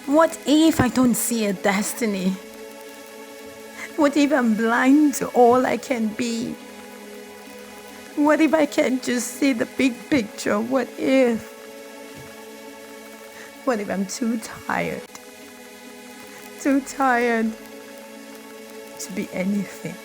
What if I don't see a destiny? What if I'm blind to all I can be? What if I can't just see the big picture? What if? What if I'm too tired? Too tired to be anything?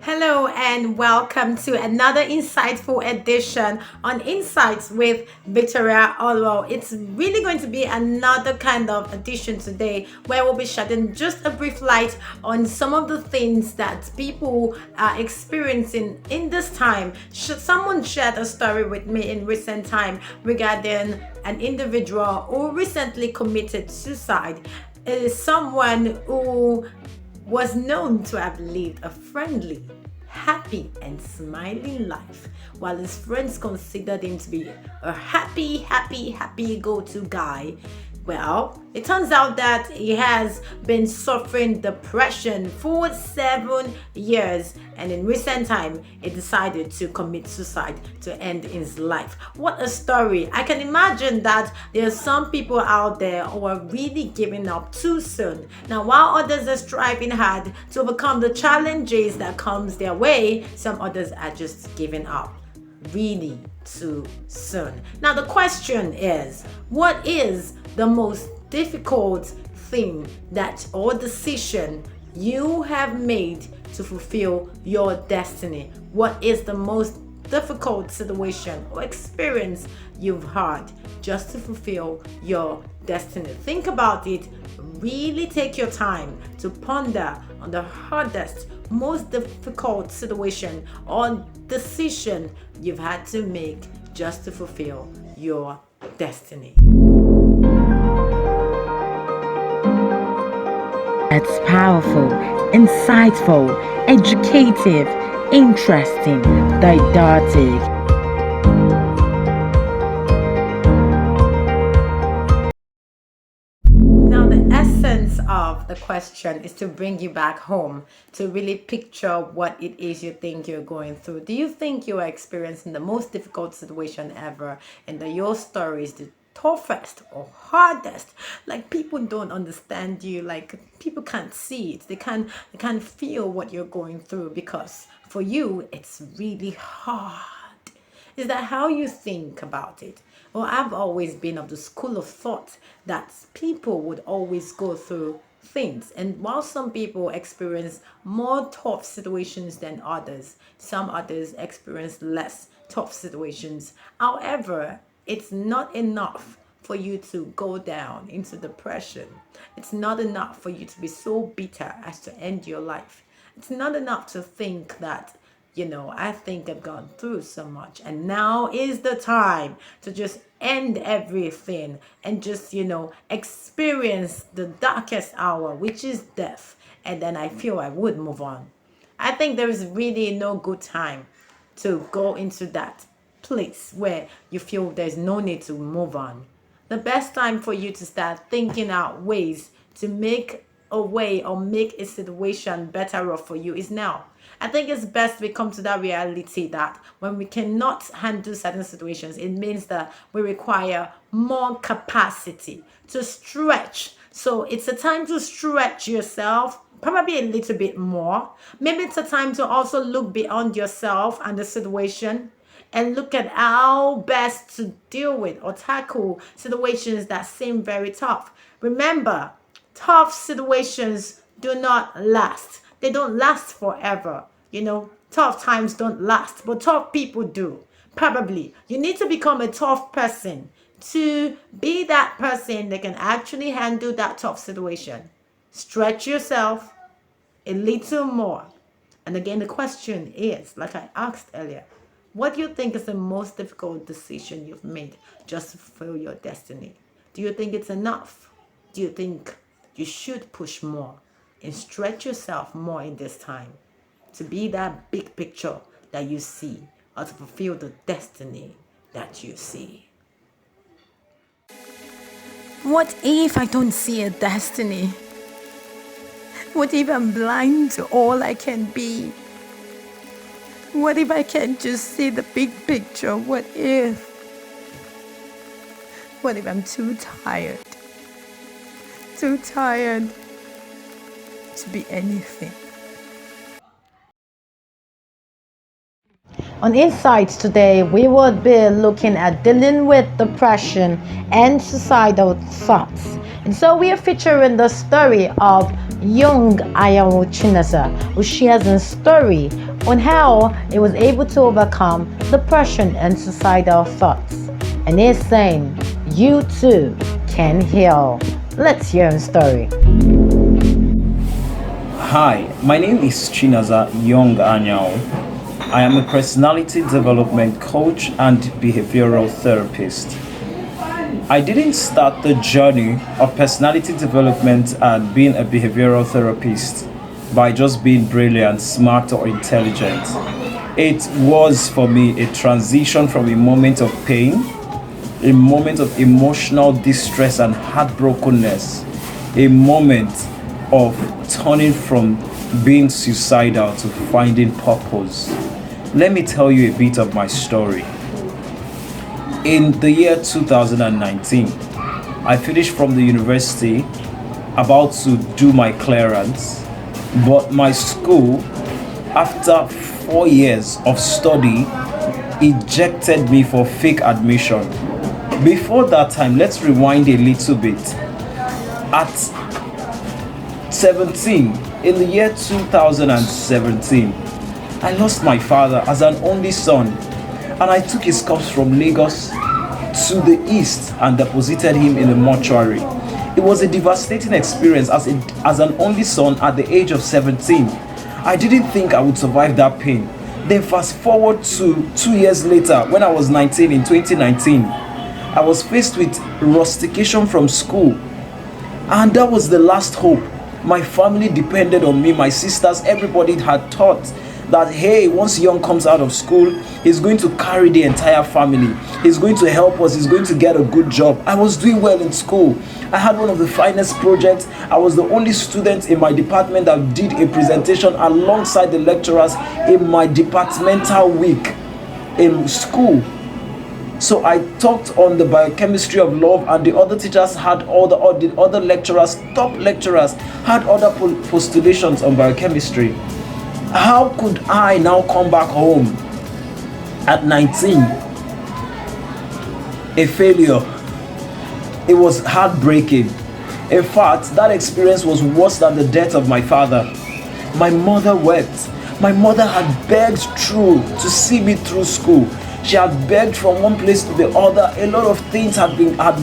Hello and welcome to another insightful edition on Insights with Victoria Allwell. It's really going to be another kind of edition today where we'll be shedding just a brief light on some of the things that people are experiencing in this time. Someone shared a story with me in recent time regarding an individual who recently committed suicide. It is someone who was known to have lived a friendly, happy, and smiling life, while his friends considered him to be a happy go-to guy. Well, it turns out that he has been suffering depression for 7 years, and in recent time, he decided to commit suicide to end his life. What a story! I can imagine that there are some people out there who are really giving up too soon. Now, while others are striving hard to overcome the challenges that comes their way, some others are just giving up really too soon. Now, the question is, what is the most difficult thing that or decision you have made to fulfill your destiny? What is the most difficult situation or experience you've had just to fulfill your destiny? Think about it. Really take your time to ponder on the hardest, most difficult situation or decision you've had to make just to fulfill your destiny. It's powerful, insightful, educative, interesting, didactic. Now, the essence of the question is to bring you back home to really picture what it is you think you're going through. Do you think you are experiencing the most difficult situation ever, and that your story is the toughest or hardest? Like, people don't understand you, like people can't see it, they can't feel what you're going through because for you it's really hard. Is that how you think about it? Well, I've always been of the school of thought that people would always go through things. And while some people experience more tough situations than others, some others experience less tough situations. However, it's not enough for you to go down into depression. It's not enough for you to be so bitter as to end your life. It's not enough to think that, I think I've gone through so much and now is the time to just end everything and just, experience the darkest hour, which is death. And then I feel I would move on. I think there is really no good time to go into that place where you feel there's no need to move on. The best time for you to start thinking out ways to make a way or make a situation better off for you is now. I think it's best we come to that reality that when we cannot handle certain situations, it means that we require more capacity to stretch. So it's a time to stretch yourself, probably a little bit more. Maybe it's a time to also look beyond yourself and the situation and look at how best to deal with or tackle situations that seem very tough. Remember, tough situations do not last. They don't last forever. Tough times don't last, but tough people do. Probably. You need to become a tough person to be that person that can actually handle that tough situation. Stretch yourself a little more. And again, the question is, like I asked earlier, what do you think is the most difficult decision you've made just to fulfill your destiny? Do you think it's enough? Do you think you should push more and stretch yourself more in this time to be that big picture that you see or to fulfill the destiny that you see? What if I don't see a destiny? What if I'm blind to all I can be? What if I can't just see the big picture? What if? What if I'm too tired? Too tired to be anything? On Insights today, we will be looking at dealing with depression and suicidal thoughts. And so we are featuring the story of young Ayamu Chinaza, who shares a story on how he was able to overcome depression and suicidal thoughts. And he's saying, you too can heal. Let's hear his story. Hi, my name is Chinaza Young Anyao. I am a personality development coach and behavioral therapist. I didn't start the journey of personality development and being a behavioral therapist by just being brilliant, smart, or intelligent. It was for me a transition from a moment of pain, a moment of emotional distress and heartbrokenness, a moment of turning from being suicidal to finding purpose. Let me tell you a bit of my story. In the year 2019, I finished from the university, about to do my clearance, but my school, after 4 years of study, ejected me for fake admission. Before that time, let's rewind a little bit. At 17, in the year 2017, I lost my father as an only son, and I took his corpse from Lagos to the east and deposited him in a mortuary. It was a devastating experience as an only son at the age of 17. I didn't think I would survive that pain. Then fast forward to 2 years later, when I was 19 in 2019, I was faced with rustication from school, and that was the last hope. My family depended on me, my sisters, everybody had thought that, hey, once Young comes out of school, he's going to carry the entire family. He's going to help us. He's going to get a good job. I was doing well in school. I had one of the finest projects. I was the only student in my department that did a presentation alongside the lecturers in my departmental week in school. So I talked on the biochemistry of love, and the other teachers had the other lecturers, top lecturers, had other postulations on biochemistry. How could I now come back home at 19? A failure. It was heartbreaking. In fact, that experience was worse than the death of my father. My mother wept. My mother had begged through to see me through school. She had begged from one place to the other. A lot of things had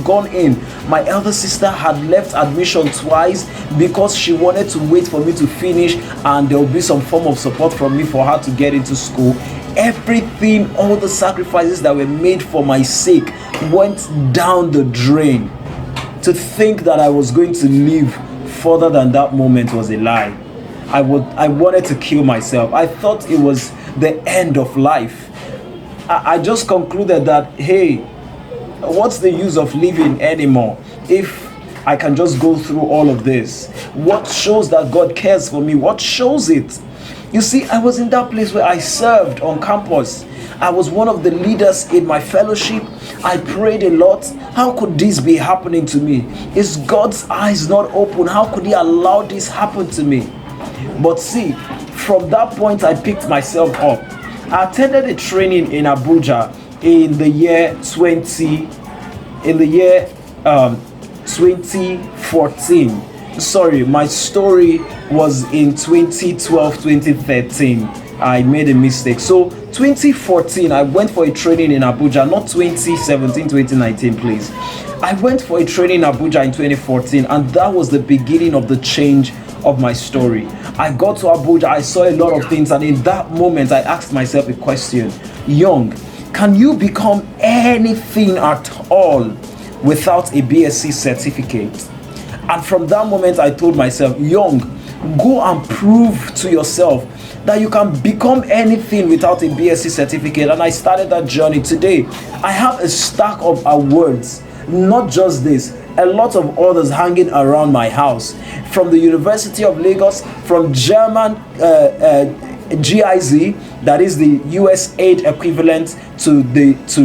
gone in. My elder sister had left admission twice because she wanted to wait for me to finish, and there would be some form of support from me for her to get into school. Everything, all the sacrifices that were made for my sake went down the drain. To think that I was going to live further than that moment was a lie. I wanted to kill myself. I thought it was the end of life. I just concluded that, hey, what's the use of living anymore if I can just go through all of this? What shows that God cares for me? What shows it? You see, I was in that place where I served on campus. I was one of the leaders in my fellowship. I prayed a lot. How could this be happening to me? Is God's eyes not open? How could He allow this happen to me? But see, from that point, I picked myself up. I attended a training in Abuja in the year 2014. Sorry, my story was in 2012, 2013. I made a mistake. So 2014, I went for a training in Abuja, not 2017, 2019, please. I went for a training in Abuja in 2014, and that was the beginning of the change of my story. I got to Abuja, I saw a lot of things, and in that moment I asked myself a question: Young, can you become anything at all without a BSc certificate? And from that moment I told myself, Young, go and prove to yourself that you can become anything without a BSc certificate. And I started that journey. Today I have a stack of awards Not just this, a lot of others hanging around my house, from the University of Lagos, from German GIZ, that is the US aid equivalent to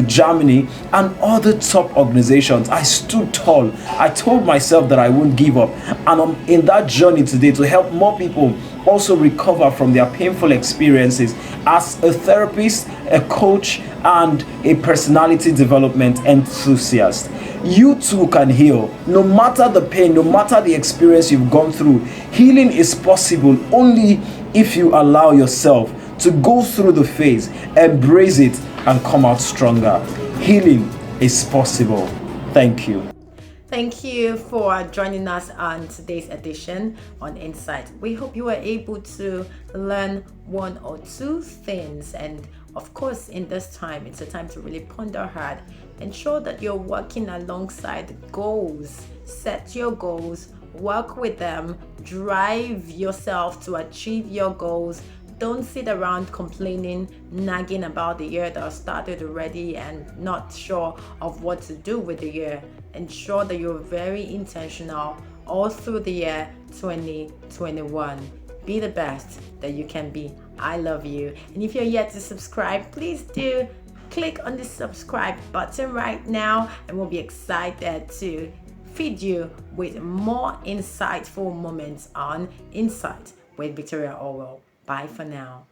Germany, and other top organizations. I stood tall. I told myself that I wouldn't give up, and I'm in that journey today to help more people also recover from their painful experiences as a therapist, a coach, and a personality development enthusiast. You too can heal. No matter the pain, no matter the experience you've gone through, healing is possible only if you allow yourself to go through the phase, embrace it, and come out stronger. Healing is possible. Thank you. Thank you for joining us on today's edition on Insight. We hope you were able to learn one or two things. And of course, in this time, it's a time to really ponder hard. Ensure that you're working alongside goals. Set your goals, work with them, drive yourself to achieve your goals. Don't sit around complaining, nagging about the year that started already and not sure of what to do with the year. Ensure that you're very intentional all through the year 2021. Be the best that you can be. I love you. And if you're yet to subscribe, please do click on the subscribe button right now, and we'll be excited to feed you with more insightful moments on Insight with Victoria Allwell. Bye for now.